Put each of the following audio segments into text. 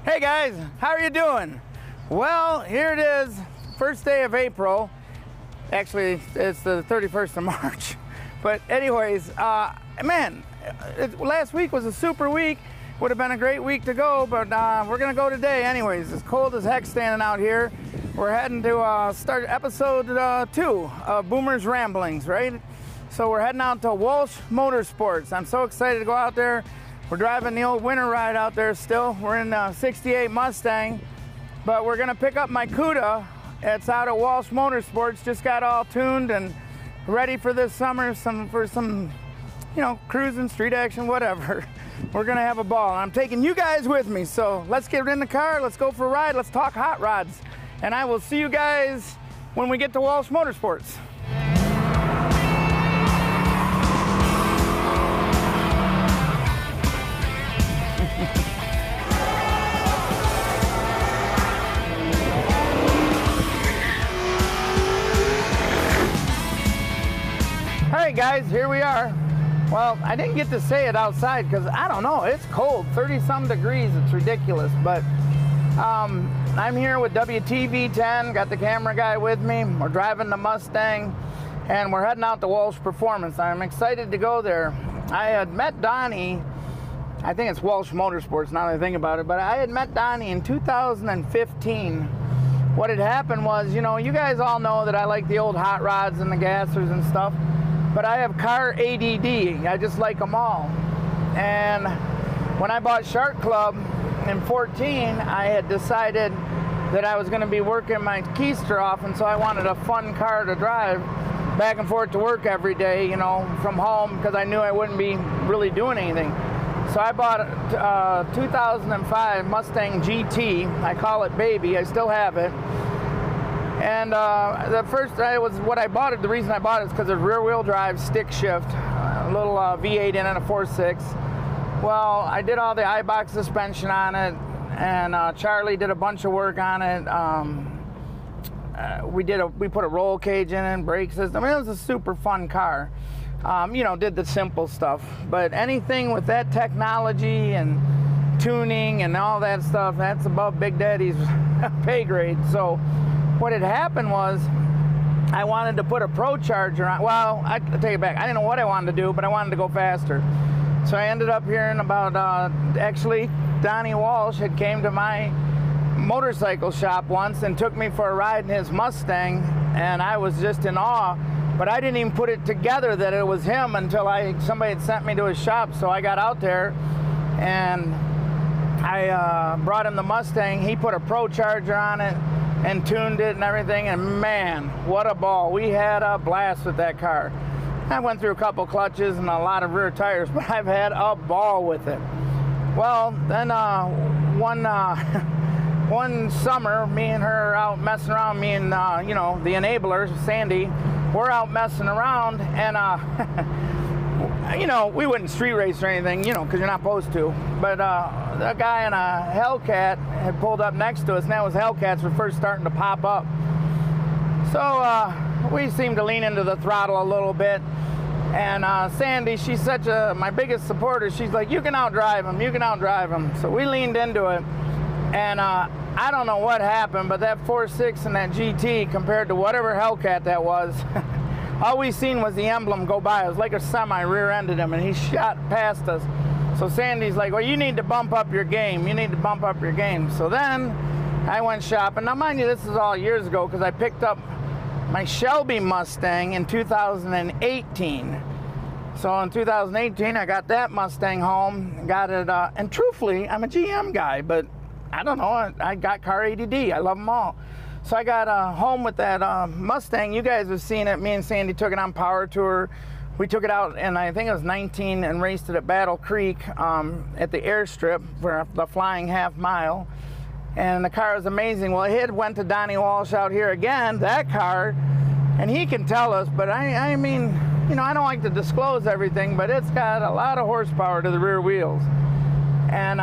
Hey guys, how are you doing? Well, here it is, first day of April. Actually, it's the 31st of March. But anyways, man, last week was a super week. Would have been a great week to go, but we're gonna go today anyways. It's cold as heck standing out here. We're heading to start episode 2 of Boomer's Ramblings, right? So we're heading out to Walsh Motorsports. I'm so excited to go out there. We're driving the old winter ride out there still. We're in a 68 Mustang, but we're gonna pick up my Cuda. It's out at Walsh Motorsports, just got all tuned and ready for this summer, for some, you know, cruising, street action, whatever. We're gonna have a ball. I'm taking you guys with me, so let's get in the car, let's go for a ride, let's talk hot rods. And I will see you guys when we get to Walsh Motorsports. Alright guys, here we are. Well, I didn't get to say it outside because I don't know, it's cold, 30-some degrees, it's ridiculous. But I'm here with WTV10, got the camera guy with me. We're driving the Mustang and we're heading out to Walsh Performance. I'm excited to go there. I had met Donnie, I think it's Walsh Motorsports now that I think about it, but I had met Donnie in 2015. What had happened was, you know, you guys all know that I like the old hot rods and the gassers and stuff. But I have car ADD, I just like them all. And when I bought Shark Club in 14, I had decided that I was gonna be working my keister off, and so I wanted a fun car to drive back and forth to work every day, you know, from home, because I knew I wouldn't be really doing anything. So I bought a 2005 Mustang GT, I call it Baby, I still have it. And the reason I bought it is because of rear wheel drive, stick shift, a little V8 in and a 4.6. Well, I did all the iBox suspension on it, and Charlie did a bunch of work on it. We put a roll cage in it, brake system. I mean, it was a super fun car. You know, did the simple stuff. But anything with that technology and tuning and all that stuff, that's above Big Daddy's pay grade. So what had happened was I wanted to put a Pro Charger on. Well, I take it back. I didn't know what I wanted to do, but I wanted to go faster. So I ended up hearing about, actually, Donnie Walsh had came to my motorcycle shop once and took me for a ride in his Mustang, and I was just in awe. But I didn't even put it together that it was him until somebody had sent me to his shop. So I got out there and I brought him the Mustang. He put a Pro Charger on it and tuned it and everything, and man, what a ball. We had a blast with that car. I went through a couple clutches and a lot of rear tires, but I've had a ball with it. Well, then one summer, me and her are out messing around, me and you know, the enablers, Sandy, we're out messing around, and you know, we wouldn't street race or anything, you know, because you're not supposed to. But a guy in a Hellcat had pulled up next to us, and that was Hellcats were first starting to pop up. So we seemed to lean into the throttle a little bit. And Sandy, she's such my biggest supporter. She's like, you can outdrive him, you can outdrive him. So we leaned into it. And I don't know what happened, but that 4.6 and that GT compared to whatever Hellcat that was, all we seen was the emblem go by. It was like a semi rear-ended him, and he shot past us. So Sandy's like, well, you need to bump up your game. You need to bump up your game. So then I went shopping. Now, mind you, this is all years ago because I picked up my Shelby Mustang in 2018. So in 2018, I got that Mustang home, got it, and truthfully, I'm a GM guy, but I don't know, I got car ADD. I love them all. So I got home with that Mustang. You guys have seen it. Me and Sandy took it on Power Tour. We took it out, and I think it was 19, and raced it at Battle Creek at the airstrip for the flying half mile. And the car was amazing. Well, it went to Donnie Walsh out here again, that car, and he can tell us, but I mean, you know, I don't like to disclose everything, but it's got a lot of horsepower to the rear wheels. And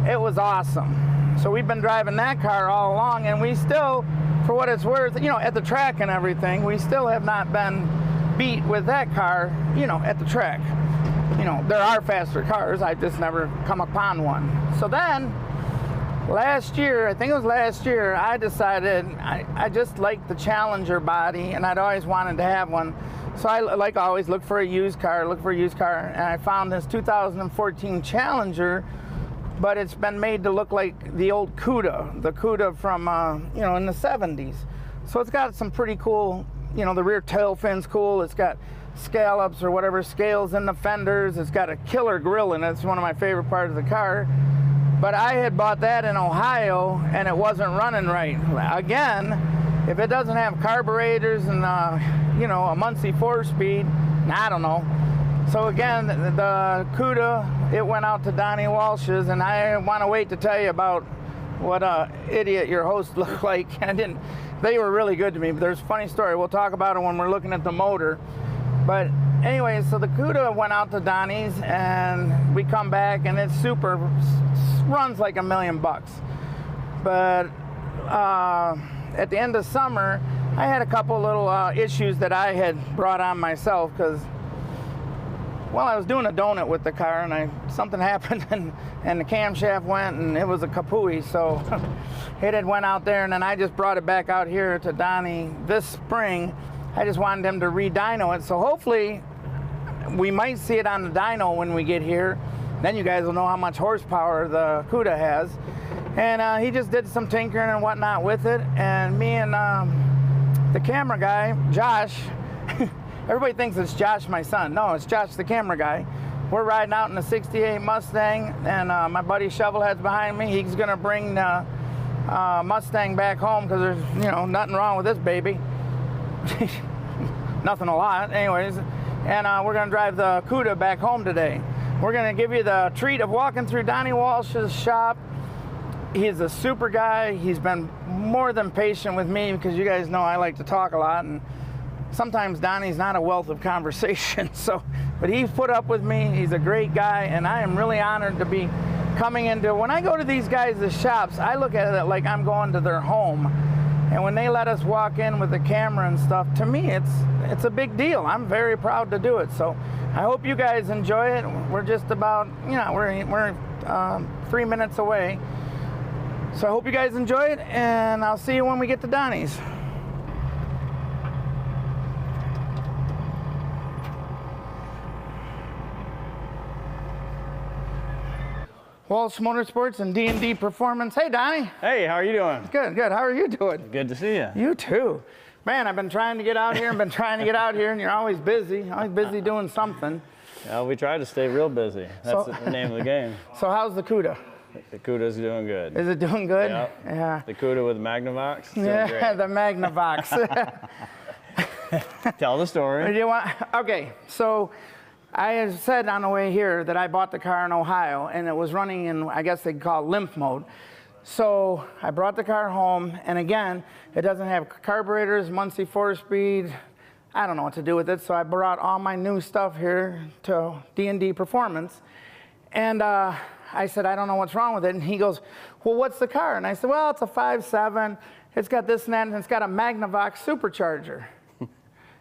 it was awesome. So we've been driving that car all along, and we still, for what it's worth, you know, at the track and everything, we still have not been beat with that car, you know, at the track. You know, there are faster cars, I've just never come upon one. So then, last year, I think it was last year, I decided I just liked the Challenger body, and I'd always wanted to have one. So I, like always, look for a used car, and I found this 2014 Challenger, but it's been made to look like the old Cuda, the Cuda from, you know, in the 70s. So it's got some pretty cool, you know, the rear tail fin's cool. It's got scallops or whatever, scales in the fenders. It's got a killer grill in it. It's one of my favorite parts of the car. But I had bought that in Ohio, and it wasn't running right. Again, if it doesn't have carburetors and, you know, a Muncie 4-speed, I don't know. So again, the Cuda, it went out to Donnie Walsh's, and I want to wait to tell you about what a idiot your host looked like. They were really good to me, but there's a funny story. We'll talk about it when we're looking at the motor. But anyway, so the Cuda went out to Donnie's, and we come back, and it's super, runs like $1 million. But at the end of summer, I had a couple little issues that I had brought on myself because, well, I was doing a donut with the car, and something happened, and the camshaft went, and it was a kapooey. So it had went out there, and then I just brought it back out here to Donnie this spring. I just wanted him to re-dyno it, so hopefully we might see it on the dyno when we get here. Then you guys will know how much horsepower the Cuda has. And he just did some tinkering and whatnot with it, and me and the camera guy, Josh, everybody thinks it's Josh, my son. No, it's Josh, the camera guy. We're riding out in the 68 Mustang, and my buddy Shovelhead's behind me. He's gonna bring the Mustang back home because there's, you know, nothing wrong with this baby. Nothing a lot, anyways. And we're gonna drive the Cuda back home today. We're gonna give you the treat of walking through Donnie Walsh's shop. He's a super guy. He's been more than patient with me because you guys know I like to talk a lot, and sometimes Donnie's not a wealth of conversation. So, but he's put up with me. He's a great guy, and I am really honored to be coming into. When I go to these guys' shops, I look at it like I'm going to their home. And when they let us walk in with the camera and stuff, to me, it's a big deal. I'm very proud to do it. So I hope you guys enjoy it. We're just about, you know, we're 3 minutes away. So I hope you guys enjoy it, and I'll see you when we get to Donnie's. Walsh Motorsports and D&D Performance. Hey, Donnie. Hey, how are you doing? Good, good. How are you doing? Good to see you. You too. Man, I've been trying to get out here and you're always busy doing something. Yeah, we try to stay real busy. That's the name of the game. So how's the Cuda? The Cuda's doing good. Is it doing good? Yep. Yeah. The Cuda with the Magnavox. Yeah, great. the Magnavox. Tell the story. Do you want? Okay, so I had said on the way here that I bought the car in Ohio, and it was running in, I guess they'd call it limp mode. So I brought the car home, and again, it doesn't have carburetors, Muncie 4-speed. I don't know what to do with it, so I brought all my new stuff here to D&D Performance. And I said, I don't know what's wrong with it. And he goes, well, what's the car? And I said, well, it's a 5.7. It's got this and that, and it's got a Magnavox supercharger.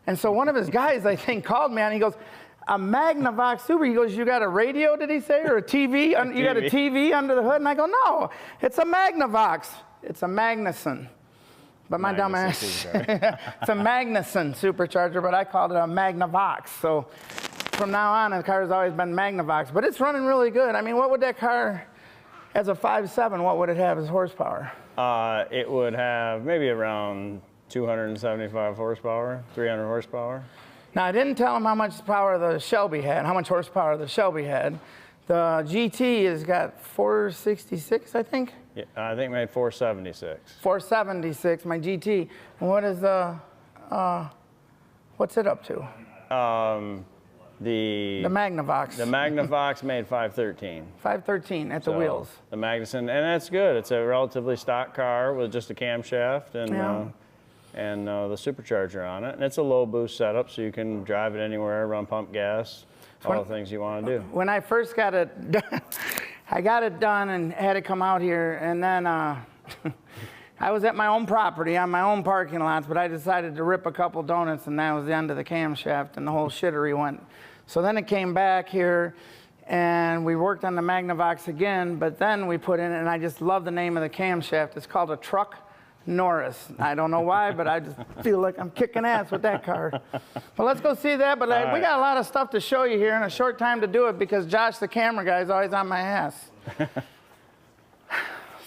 And so one of his guys, I think, called me, and he goes, a Magnavox Super. He goes, you got a radio, did he say, or a TV? You got a TV under the hood? And I go, no, it's a Magnavox. It's a Magnuson. But my dumb ass, it's a Magnuson supercharger, but I called it a Magnavox. So from now on, the car has always been Magnavox. But it's running really good. I mean, what would that car, as a 5.7, what would it have as horsepower? It would have maybe around 275 horsepower, 300 horsepower. Now, I didn't tell him how much power the Shelby had, how much horsepower the Shelby had. The GT has got 466, I think? Yeah, I think maybe 476. 476, my GT. And what is the, what's it up to? The Magnavox. The Magnavox made 513. 513 at the wheels. The Magnuson, and that's good. It's a relatively stock car with just a camshaft and the supercharger on it. And it's a low boost setup, so you can drive it anywhere, run pump gas, all the things you want to do. When I first got it done, I got it done and had it come out here, and then I was at my own property on my own parking lots, but I decided to rip a couple donuts, and that was the end of the camshaft, and the whole shittery went. So then it came back here, and we worked on the Magnavox again, but then we put in, and I just love the name of the camshaft. It's called a Truck Norris. I don't know why, but I just feel like I'm kicking ass with that car. But let's go see that. But we got a lot of stuff to show you here in a short time to do it because Josh, the camera guy, is always on my ass.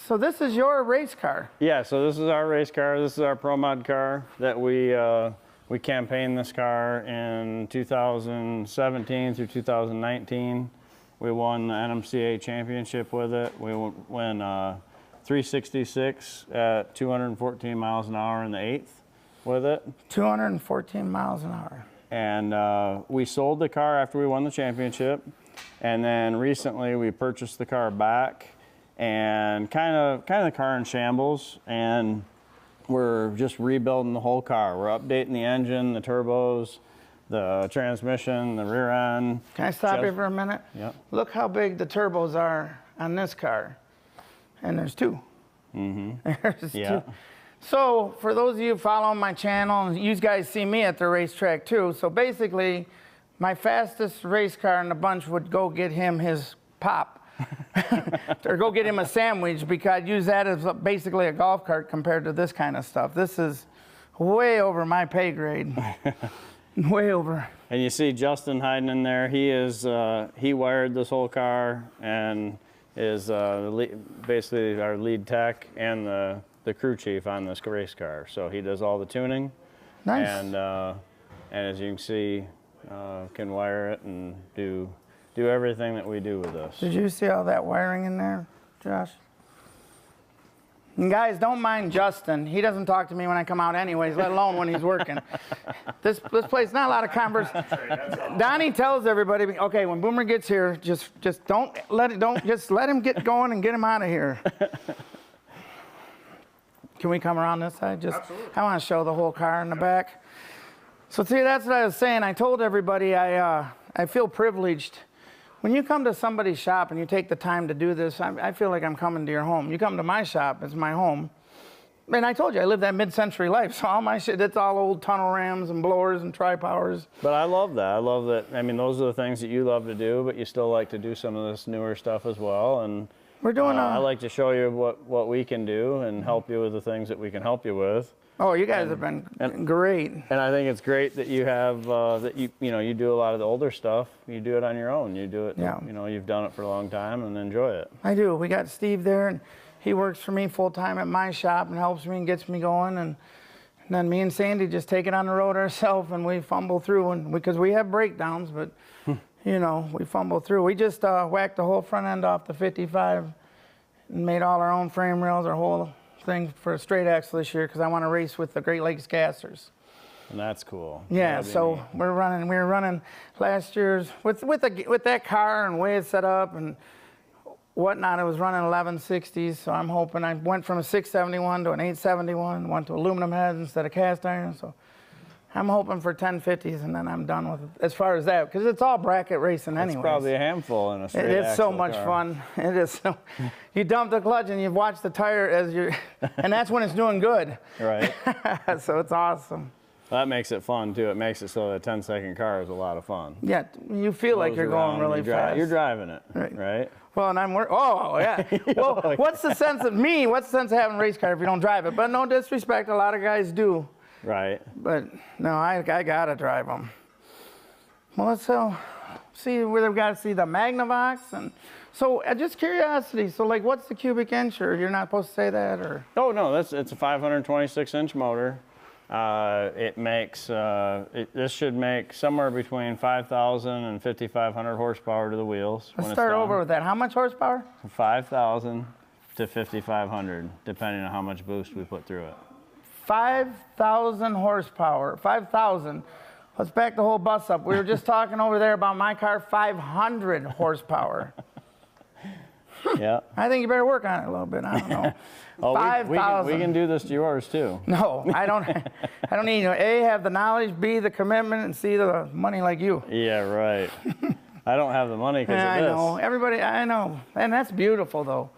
So this is your race car. Yeah, so this is our race car. This is our Pro Mod car that we campaigned this car in 2017 through 2019. We won the NMCA championship with it. We won 366 at 214 miles an hour in the 8th with it. 214 miles an hour. And we sold the car after we won the championship. And then recently we purchased the car back and kind of the car in shambles. And we're just rebuilding the whole car. We're updating the engine, the turbos, the transmission, the rear end. Can I stop you for a minute? Yep. Look how big the turbos are on this car. And there's two. Mm-hmm. There's two. So for those of you following my channel, you guys see me at the racetrack too. So basically, my fastest race car in the bunch would go get him his pop. Or go get him a sandwich, because I'd use that as basically a golf cart compared to this kind of stuff. This is way over my pay grade. Way over. And you see Justin hiding in there. He wired this whole car and is basically our lead tech and the crew chief on this race car. So he does all the tuning. Nice. And as you can see, can wire it and do everything that we do with this. Did you see all that wiring in there, Josh? And guys, don't mind Justin. He doesn't talk to me when I come out anyways, let alone when he's working. This place, not a lot of conversation. Donnie tells everybody, okay, when Boomer gets here, just let him get going and get him out of here. Can we come around this side? Absolutely. I want to show the whole car in the back. So see, that's what I was saying. I told everybody I feel privileged. When you come to somebody's shop and you take the time to do this, I feel like I'm coming to your home. You come to my shop, it's my home. And I told you, I live that mid-century life, so all my shit, it's all old tunnel rams and blowers and tri-powers. But I love that. I love that. I mean, those are the things that you love to do, but you still like to do some of this newer stuff as well. And we're doing I like to show you what we can do and help you with the things that we can help you with. Oh, you guys have been great. And I think it's great that you have you do a lot of the older stuff. You do it on your own. You do it. Yeah. You've done it for a long time and enjoy it. I do. We got Steve there, and he works for me full time at my shop and helps me and gets me going. And then me and Sandy just take it on the road ourselves, and we fumble through. And because we have breakdowns, but we fumble through. We just whacked the whole front end off the 55 and made all our own frame rails, our whole thing for a straight axle this year, because I want to race with the Great Lakes Gassers. And that's cool. Yeah, so we were running last year's with that car and way it's set up and whatnot. It was running 1160s, so I'm hoping I went from a 671 to an 871, went to aluminum heads instead of cast iron. So I'm hoping for 1050s, and then I'm done with it as far as that, because it's all bracket racing anyway. It's probably a handful in a straight It is so axle much car. fun. It is. So, you dump the clutch and you watch the tire as you're, and that's when it's doing good. Right. So it's awesome. That makes it fun too. It makes it so that a 10-second car is a lot of fun. Yeah, you feel like you're going really fast. You're driving it, right? Well, and I'm working. Oh, yeah. Well, what's the sense of having a race car if you don't drive it? But no disrespect, a lot of guys do. Right. But no, I gotta drive them. Well, let's see where they've got to see the Magnavox. And so just curiosity, so like what's the cubic inch, or you're not supposed to say that, or? Oh no, it's a 526-inch motor. It makes this should make somewhere between 5,000 and 5,500 horsepower to the wheels. Let's start over with that. How much horsepower? 5,000 to 5,500, depending on how much boost we put through it. 5,000 horsepower. 5,000. Let's back the whole bus up. We were just talking over there about my car, 500 horsepower. Yeah. I think you better work on it a little bit. I don't know. Oh, 5,000. we can do this to yours too. No, I don't need to A, have the knowledge, B, the commitment, and C, the money like you. Yeah, right. I don't have the money because of this. I know. Everybody, I know. And that's beautiful, though.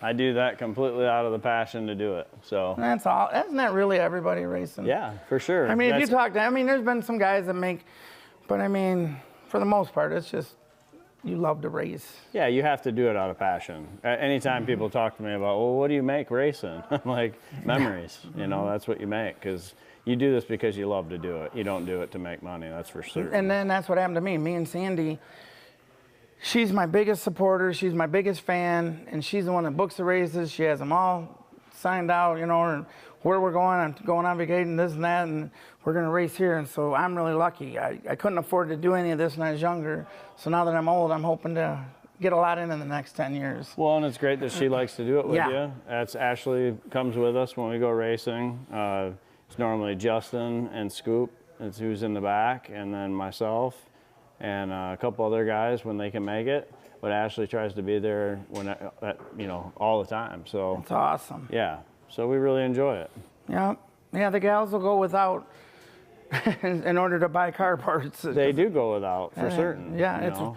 I do that completely out of the passion to do it. So that's all. Isn't that really everybody racing? Yeah, for sure. I mean, if you talk to, there's been some guys that make, but I mean, for the most part, it's just you love to race. Yeah, you have to do it out of passion. Anytime people talk to me about, well, what do you make racing? I'm like, memories. You know, that's what you make, because you do this because you love to do it. You don't do it to make money, that's for sure. And then that's what happened to me. Me and Sandy, she's my biggest supporter. She's my biggest fan, and she's the one that books the races. She has them all signed out, you know, and where we're going. I'm going on vacation, this and that, and we're going to race here. And so I'm really lucky. I couldn't afford to do any of this when I was younger. So now that I'm old, I'm hoping to get a lot in the next 10 years. Well, and it's great that she likes to do it with Yeah. you. That's Ashley comes with us when we go racing. It's normally Justin and Scoop, it's who's in the back, and then myself and a couple other guys when they can make it. But Ashley tries to be there when, you know, all the time. So It's awesome. yeah, so we really enjoy it. Yeah, yeah. The gals will go without in order to buy car parts. They do go without for certain. Yeah, you it's. know.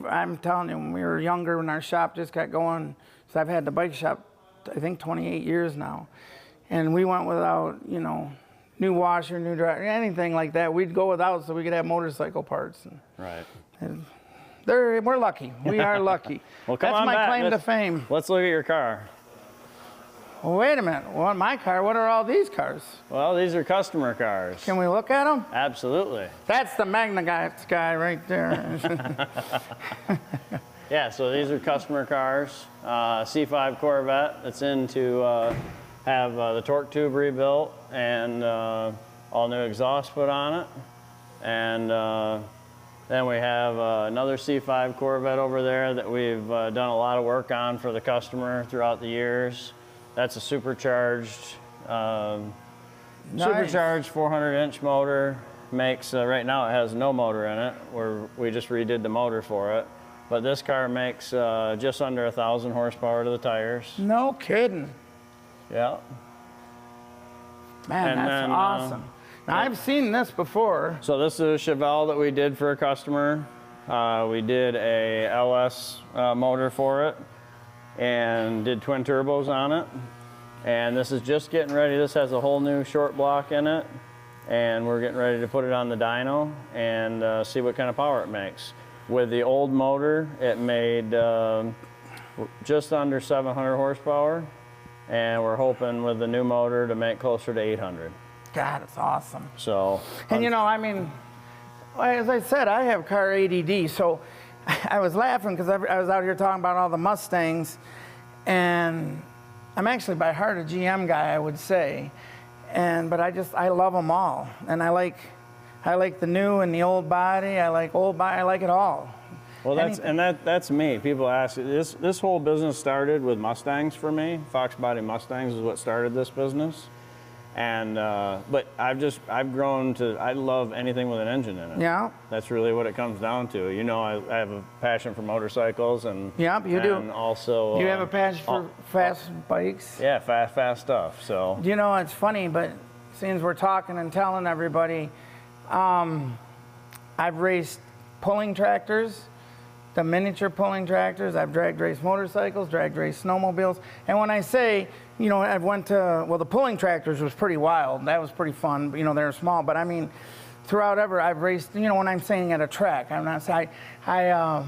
I'm telling you, when we were younger, when our shop just got going, so I've had the bike shop, I think 28 years now, and we went without, you know, new washer, new dryer, anything like that. We'd go without so we could have motorcycle parts. Right. And we're lucky. We are lucky. Well, come That's on my back. claim to fame. Let's look at your car. Well, wait a minute. Well, my car, what are all these cars? Well, these are customer cars. Can we look at them? Absolutely. That's the Magna guy right there. Yeah, so these are customer cars. C5 Corvette that's in to have the torque tube rebuilt and all new exhaust put on it. And then we have another C5 Corvette over there that we've done a lot of work on for the customer throughout the years. That's a supercharged, supercharged 400-inch motor. Makes right now it has no motor in it. We just redid the motor for it. But this car makes just under 1,000 horsepower to the tires. No kidding. Yeah. Man, And that's then, awesome. Now, I've seen this before. So this is a Chevelle that we did for a customer. We did a LS motor for it and did twin turbos on it. And this is just getting ready. This has a whole new short block in it. And we're getting ready to put it on the dyno and see what kind of power it makes. With the old motor, it made just under 700 horsepower. And we're hoping with the new motor to make closer to 800. God, it's awesome. So, And you know, I mean, as I said, I have car ADD, so I was laughing because I was out here talking about all the Mustangs, and I'm actually by heart a GM guy, I would say, but I love them all, and I like the new and the old body. I like old body. I like it all. Well, that's me. People ask, this whole business started with Mustangs for me. Fox Body Mustangs is what started this business. And but I've grown to, I love anything with an engine in it. Yeah. That's really what it comes down to. You know, I have a passion for motorcycles and yeah, you do. And also you have a passion for fast bikes. Yeah, fast stuff. So you know, it's funny, but since we're talking and telling everybody, I've raced pulling tractors, the miniature pulling tractors. I've drag raced motorcycles, drag raced snowmobiles. And when I say, you know, I went to, well, the pulling tractors was pretty wild. That was pretty fun. You know, they were small. But I mean, throughout ever, I've raced, you know, when I'm saying at a track, I'm not saying, I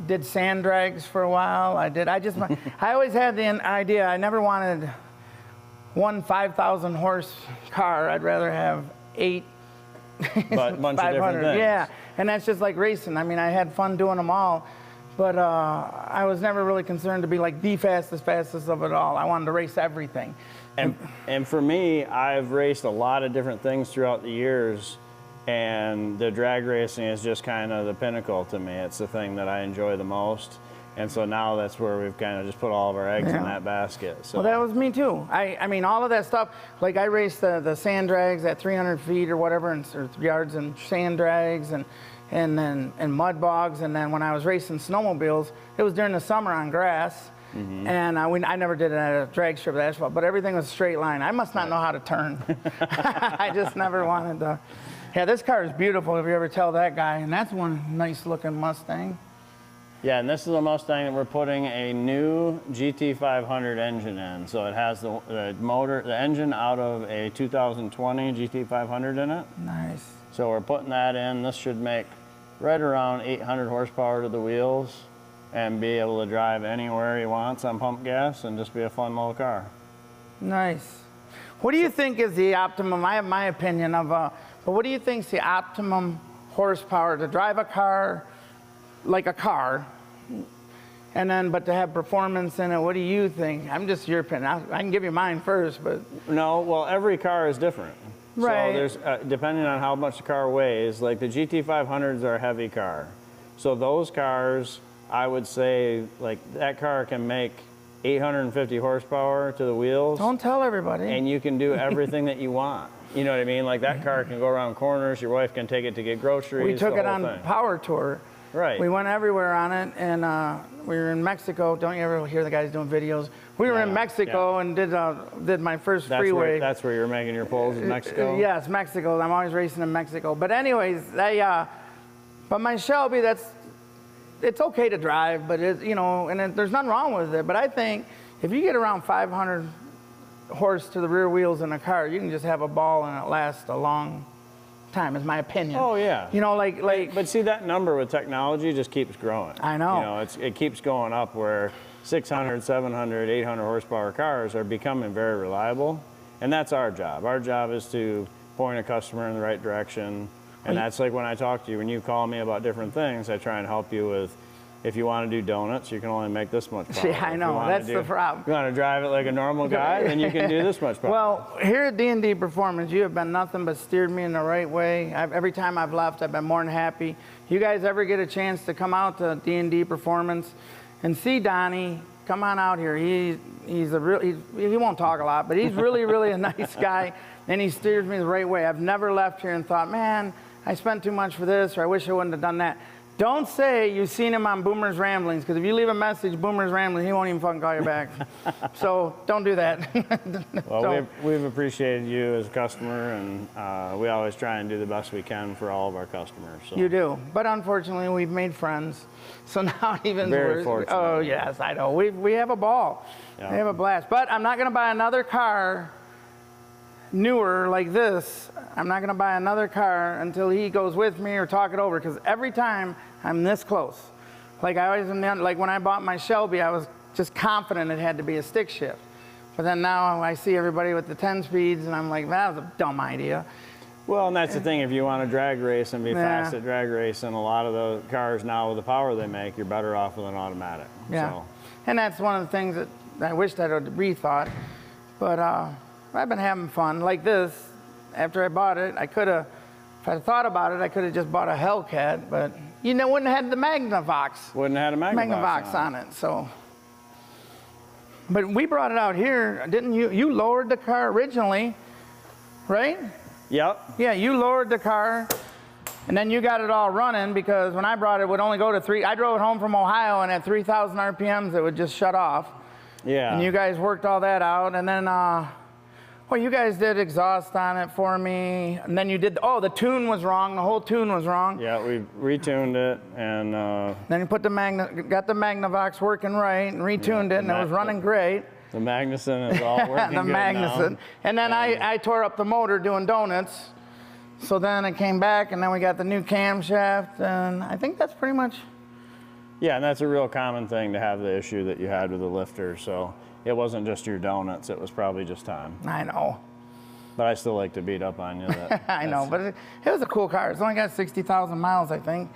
did sand drags for a while. I always had the idea, I never wanted one 5,000 horse car. I'd rather have 8 but bunch of different things. Yeah, and that's just like racing. I mean, I had fun doing them all, but I was never really concerned to be like the fastest of it all. I wanted to race everything. And for me, I've raced a lot of different things throughout the years, and the drag racing is just kind of the pinnacle to me. It's the thing that I enjoy the most. And so now that's where we've kind of just put all of our eggs in that basket. So. Well, that was me too. I mean, all of that stuff, like I raced the sand drags at 300 feet or whatever, or 3 yards, and sand drags and mud bogs. And then when I was racing snowmobiles, it was during the summer on grass. Mm-hmm. And I never did it at a drag strip of asphalt, but everything was straight line. I must not know how to turn. I just never wanted to. Yeah, this car is beautiful if you ever tell that guy. And that's one nice looking Mustang. Yeah, and this is a Mustang that we're putting a new GT500 engine in. So it has the motor, the engine out of a 2020 GT500 in it. Nice. So we're putting that in. This should make right around 800 horsepower to the wheels and be able to drive anywhere he wants on pump gas and just be a fun little car. Nice. What do you think is the optimum? I have my opinion of, but what do you think is the optimum horsepower to drive a car like a car, and then but to have performance in it? What do you think? I'm just your opinion. I can give you mine first, but no. Well, every car is different. Right. So there's depending on how much the car weighs. Like the GT500s are a heavy car, so those cars, I would say, like that car can make 850 horsepower to the wheels. Don't tell everybody. And you can do everything that you want. You know what I mean? Like that car can go around corners. Your wife can take it to get groceries. We took it on thing. Power Tour. Right. We went everywhere on it, and we were in Mexico. Don't you ever hear the guys doing videos? We were in Mexico and did my first freeway. That's where you're making your poles in Mexico? Yes, Mexico. I'm always racing in Mexico. But anyways, but my Shelby, it's okay to drive, but there's nothing wrong with it. But I think if you get around 500 horse to the rear wheels in a car, you can just have a ball and it lasts a long time, is my opinion. Oh yeah. But see, that number with technology just keeps growing. I know. It keeps going up where 600, 700, 800 horsepower cars are becoming very reliable, and that's our job. Our job is to point a customer in the right direction. And that's like when I talk to you, when you call me about different things, I try and help you with, if you want to do donuts, you can only make this much power. Yeah, I know, that's the problem. If you want to drive it like a normal guy, then you can do this much power. Well, here at D&D Performance, you have been nothing but steered me in the right way. Every time I've left, I've been more than happy. You guys ever get a chance to come out to D&D Performance and see Donnie, come on out here. He won't talk a lot, but he's really, really a nice guy, and he steers me the right way. I've never left here and thought, man, I spent too much for this, or I wish I wouldn't have done that. Don't say you've seen him on Boomer's Ramblings, because if you leave a message, Boomer's Ramblings, he won't even fucking call you back. So don't do that. Well, we've appreciated you as a customer, and we always try and do the best we can for all of our customers. So. You do, but unfortunately, we've made friends. So now even Very worse. fortunate. Oh yes, I know. We have a ball. Yeah. We have a blast. But I'm not going to buy another car newer like this. I'm not going to buy another car until he goes with me or talk it over, because every time I'm this close. Like I always am, like when I bought my Shelby, I was just confident it had to be a stick shift. But then now I see everybody with the 10 speeds, and I'm like, that was a dumb idea. Well, and that's the thing. If you want to drag race and be fast at drag race, and a lot of the cars now with the power they make, you're better off with an automatic. Yeah. So. And that's one of the things that I wished I'd have rethought. But I've been having fun. Like this, after I bought it, I could have, if I thought about it, I could have just bought a Hellcat, but wouldn't have had the Magnavox. Wouldn't have had a Magnavox on it. So. But we brought it out here, didn't you? You lowered the car originally, right? Yep. Yeah, you lowered the car, and then you got it all running, because when I brought it, it would only go to 3. I drove it home from Ohio, and at 3,000 RPMs, it would just shut off. Yeah. And you guys worked all that out, and then, well, you guys did exhaust on it for me, and then you did, the tune was wrong. The whole tune was wrong. Yeah, we retuned it, and then you put got the Magnavox working right, and retuned it, and it was running great. The Magnuson is all working the good Magnuson. now. And then I tore up the motor doing donuts. So then it came back, and then we got the new camshaft, and I think that's pretty much. Yeah, and that's a real common thing to have the issue that you had with the lifter. So it wasn't just your donuts, it was probably just time. I know. But I still like to beat up on you. I know, but it was a cool car. It's only got 60,000 miles, I think.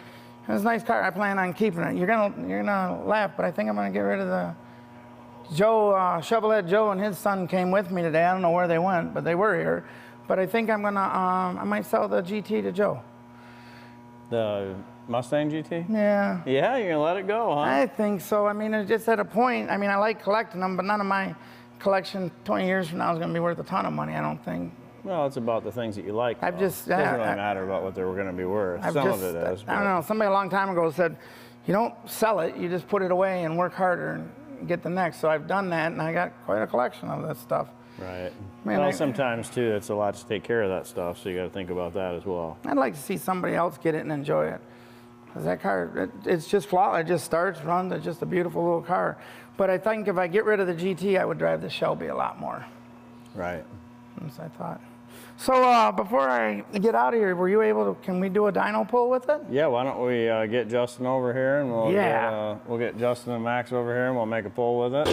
It was a nice car. I plan on keeping it. You're gonna laugh, but I think I'm gonna get rid of the Shovelhead Joe and his son came with me today. I don't know where they went, but they were here. But I think I'm gonna, I might sell the GT to Joe. The Mustang GT? Yeah. Yeah, you're gonna let it go, huh? I think so. I mean, it's just at a point. I mean, I like collecting them, but none of my collection 20 years from now is gonna be worth a ton of money, I don't think. Well, it's about the things that you like. It doesn't really matter about what they were gonna be worth. Some of it is. I don't know. Somebody a long time ago said, you don't sell it, you just put it away and work harder and get the next. So I've done that, and I got quite a collection of this stuff. Right. Man, well, sometimes too, it's a lot to take care of that stuff, so you got to think about that as well. I'd like to see somebody else get it and enjoy it. Because that car, it's just flawless. It just starts, runs. It's just a beautiful little car. But I think if I get rid of the GT, I would drive the Shelby a lot more. Right. As I thought. So before I get out of here, were you able to, can we do a dyno pull with it? Yeah, why don't we get Justin over here, and we'll get Justin and Max over here, and we'll make a pull with it.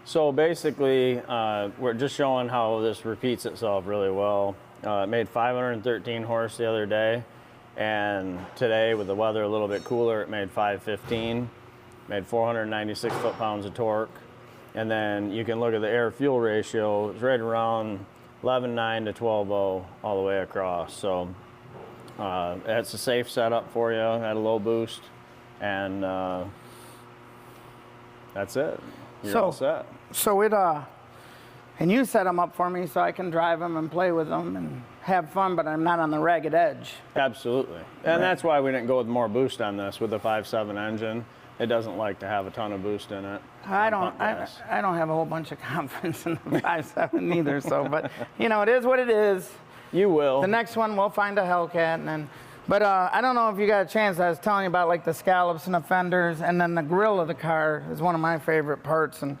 So basically, we're just showing how this repeats itself really well. It made 513 horse the other day, and today with the weather a little bit cooler, it made 515, made 496 foot-pounds of torque. And then you can look at the air-fuel ratio, it's right around 11.9 to 12.0 all the way across. So it's a safe setup for you at a low boost, and that's it. You're all set. So it, and you set them up for me so I can drive them and play with them and have fun, but I'm not on the ragged edge. Absolutely. And that's why we didn't go with more boost on this with the 5.7 engine. It doesn't like to have a ton of boost in it. I don't have a whole bunch of confidence in the 5.7 either, so, but you know, it is what it is. You will. The next one, we'll find a Hellcat, and then, but I don't know if you got a chance. I was telling you about like the scallops and the fenders, and then the grill of the car is one of my favorite parts. And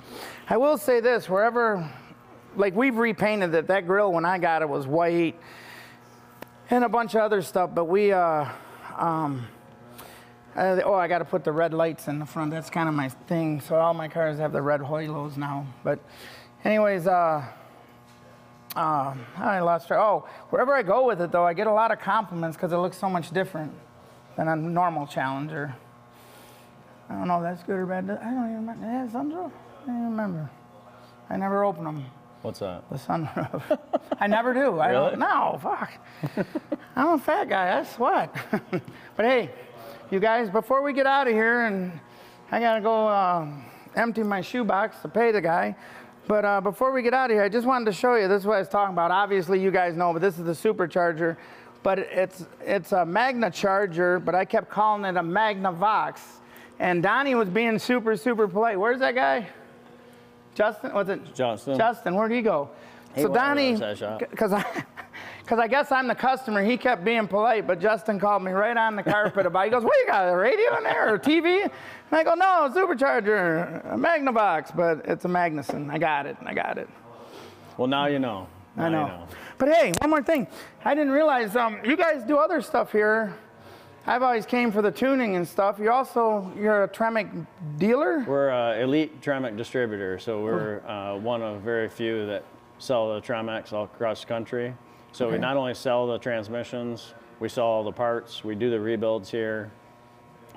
I will say this, wherever, like we've repainted it, that grill when I got it was white and a bunch of other stuff, but we, I got to put the red lights in the front. That's kind of my thing. So all my cars have the red hoilos now. But anyways, I lost track. Oh, wherever I go with it, though, I get a lot of compliments because it looks so much different than a normal Challenger. I don't know if that's good or bad. I don't even remember. Yeah, sunroof? I don't even remember. I never open them. What's that? The sunroof. I never do. Really? I don't. No, fuck. I'm a fat guy. I sweat. But hey, you guys, before we get out of here, and I gotta go empty my shoebox to pay the guy. But before we get out of here, I just wanted to show you, this is what I was talking about. Obviously, you guys know, but this is the supercharger. But it's a Magna Charger, but I kept calling it a Magnavox. And Donnie was being super, super polite. Where's that guy? Justin? Was it? Justin. Justin, where'd he go? He so Donnie, because I guess I'm the customer, he kept being polite, but Justin called me right on the carpet about it. He goes, what, you got a radio in there or TV? And I go, no, supercharger, a Magnavox, but it's a Magnuson. I got it. Well, now you know. Now I know. You know. But hey, one more thing. I didn't realize, you guys do other stuff here. I've always came for the tuning and stuff. You're a Tremec dealer? We're an elite Tremec distributor, so we're one of very few that sell the Tremecs all across the country. So we not only sell the transmissions, we sell all the parts, we do the rebuilds here.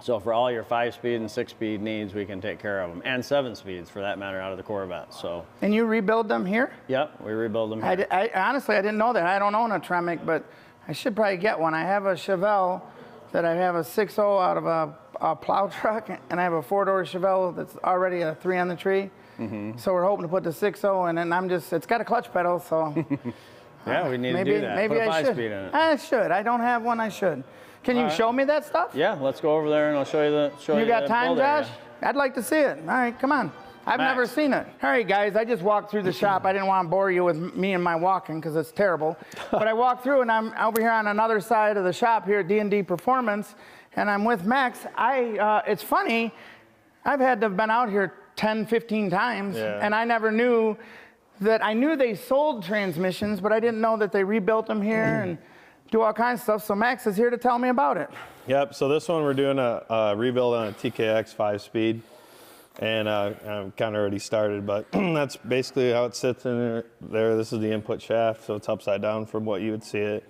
So for all your 5-speed and 6-speed needs, we can take care of them. And 7-speeds, for that matter, out of the Corvette. So. And you rebuild them here? Yep, we rebuild them here. Honestly, I didn't know that. I don't own a Tremec, but I should probably get one. I have a Chevelle that I have a 6.0 out of a plow truck, and I have a 4-door Chevelle that's already a 3 on the tree. Mm-hmm. So we're hoping to put the 6.0 in, and it's got a clutch pedal, so. Yeah, we need to do that. Maybe put a I 5-speed should. in it. I should. I don't have one. I should. Can you show me that stuff? Yeah, let's go over there and I'll show you the. You got time, Josh? I'd like to see it. All right, come on. I've never seen it. All right, guys, I just walked through the shop. I didn't want to bore you with me and my walking because it's terrible. But I walked through, and I'm over here on another side of the shop here at D&D Performance, and I'm with Max. It's funny, I've had to have been out here 10, 15 times, and I never knew that. I knew they sold transmissions, but I didn't know that they rebuilt them here and do all kinds of stuff. So Max is here to tell me about it. Yep, so this one we're doing a rebuild on a TKX 5-speed. And I've kind of already started, but that's basically how it sits in there. This is the input shaft, so it's upside down from what you would see it.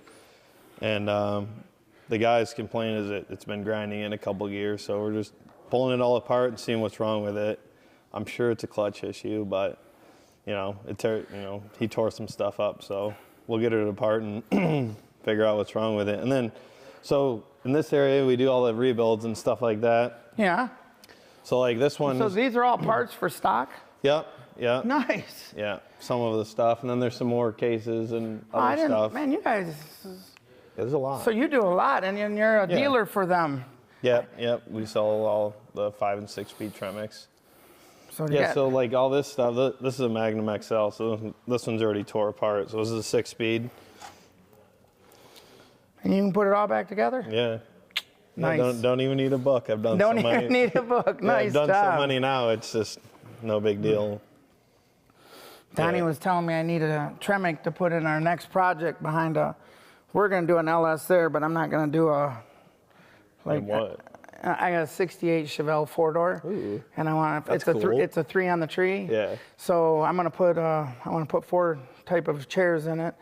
And the guy's complaint is that it's been grinding in a couple gears, so we're just pulling it all apart and seeing what's wrong with it. I'm sure it's a clutch issue, but he tore some stuff up, so we'll get it apart and figure out what's wrong with it. And then, so in this area, we do all the rebuilds and stuff like that. Yeah. So like this one. So these are all parts for stock? Yep, yeah. Nice. Yeah, some of the stuff, and then there's some more cases and other stuff. Man, you guys. There's a lot. So you do a lot, and you're a dealer for them. Yep. We sell all the 5- and 6-speed Tremix. So so like all this stuff, this is a Magnum XL, so this one's already tore apart. So this is a 6-speed. And you can put it all back together? Yeah. Nice. Don't even need a book. I've done Don't even need a book. Nice I've done job. so many now, it's just no big deal. Donnie was telling me I needed a Tremec to put in our next project behind we're going to do an LS there, but I'm not going to do What? I got a 68 Chevelle 4-door. Ooh, and I want to, it's a 3 on the tree. Yeah. So I'm going to put 4 type of chairs in it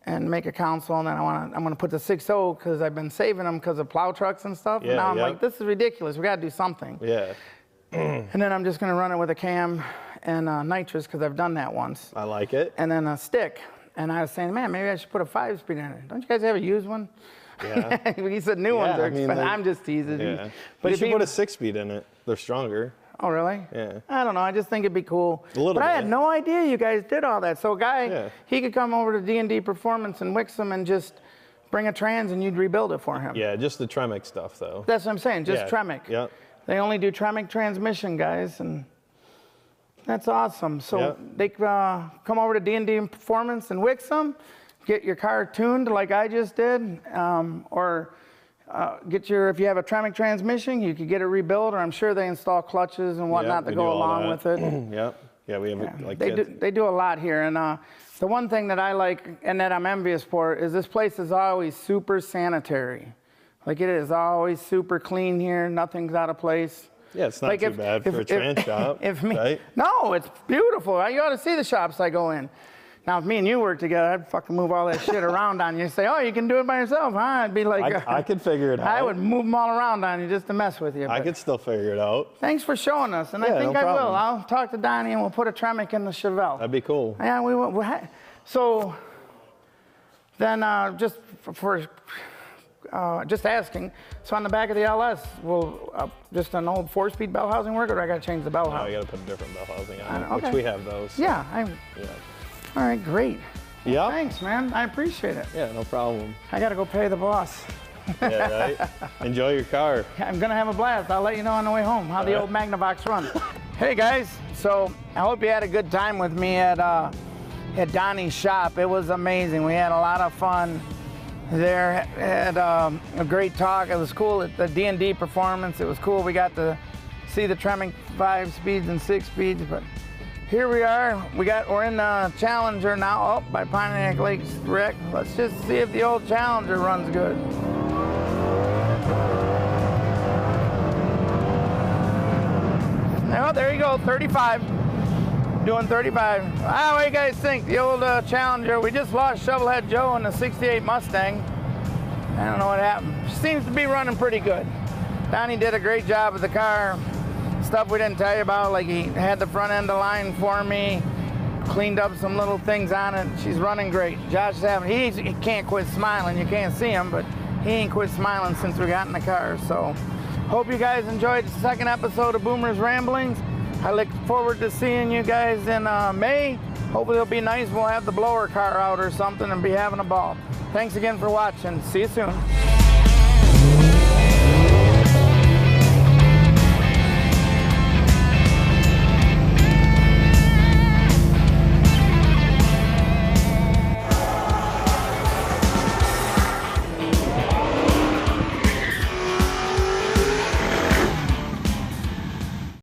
and make a console, and then I'm going to put the 6.0 because I've been saving them because of plow trucks and stuff. Yeah, and now I'm like, this is ridiculous. We got to do something. Yeah. And then I'm just going to run it with a cam and nitrous because I've done that once. I like it. And then a stick. And I was saying, man, maybe I should put a 5-speed in it. Don't you guys ever use one? Yeah. He said new ones are expensive. I'm just teasing. Yeah. But you should put a 6-speed in it. They're stronger. Oh, really? Yeah. I don't know. I just think it'd be cool. A little but bit. I had no idea you guys did all that. So a guy, he could come over to D&D Performance in Wixom and just bring a trans and you'd rebuild it for him. Yeah, just the Tremec stuff, though. That's what I'm saying, just Tremec. Yep. They only do Tremec transmission, guys, and that's awesome. So they come over to D&D Performance in Wixom, get your car tuned like I just did, or if you have a Tremec transmission, you could get it rebuilt, or I'm sure they install clutches and whatnot to go along with it. Yep. Yeah, we have like they do a lot here, and the one thing that I like and that I'm envious for is this place is always super sanitary. Like it is always super clean here. Nothing's out of place. Yeah, it's not too bad for a trans shop, right? No, it's beautiful. You ought to see the shops I go in. Now, if me and you work together, I'd fucking move all that shit around on you and say, oh, you can do it by yourself, huh? I'd be like... I could figure it out. I would move them all around on you just to mess with you. I could still figure it out. Thanks for showing us, and I think I will. I'll talk to Donnie and we'll put a Tremec in the Chevelle. That'd be cool. Yeah, we will. So then just asking, so on the back of the LS, will just an old 4-speed bell housing work, or do I got to change the bell housing? No, you got to put a different bell housing on it, which we have those. So. Yeah. All right, great. Yeah. Well, thanks, man. I appreciate it. Yeah, no problem. I got to go pay the boss. Yeah, right? Enjoy your car. I'm going to have a blast. I'll let you know on the way home how the old Magnavox runs. Hey, guys. So I hope you had a good time with me at Donnie's shop. It was amazing. We had a lot of fun there. Had a great talk. It was cool at the D&D Performance. It was cool. We got to see the Tremec 5 speeds and 6 speeds, but here we are. We're in the Challenger now, by Pontiac Lakes Rec. Let's just see if the old Challenger runs good. Oh, there you go, 35. Doing 35. What do you guys think? The old Challenger. We just lost Shovelhead Joe in the 68 Mustang. I don't know what happened. Seems to be running pretty good. Donnie did a great job with the car. Stuff we didn't tell you about, like he had the front end aligned for me, cleaned up some little things on it. She's running great. Josh is having, he can't quit smiling. You can't see him, but he ain't quit smiling since we got in the car. So hope you guys enjoyed the second episode of Boomer's Ramblings. I look forward to seeing you guys in May. Hopefully it'll be nice. We'll have the blower car out or something and be having a ball. Thanks again for watching. See you soon.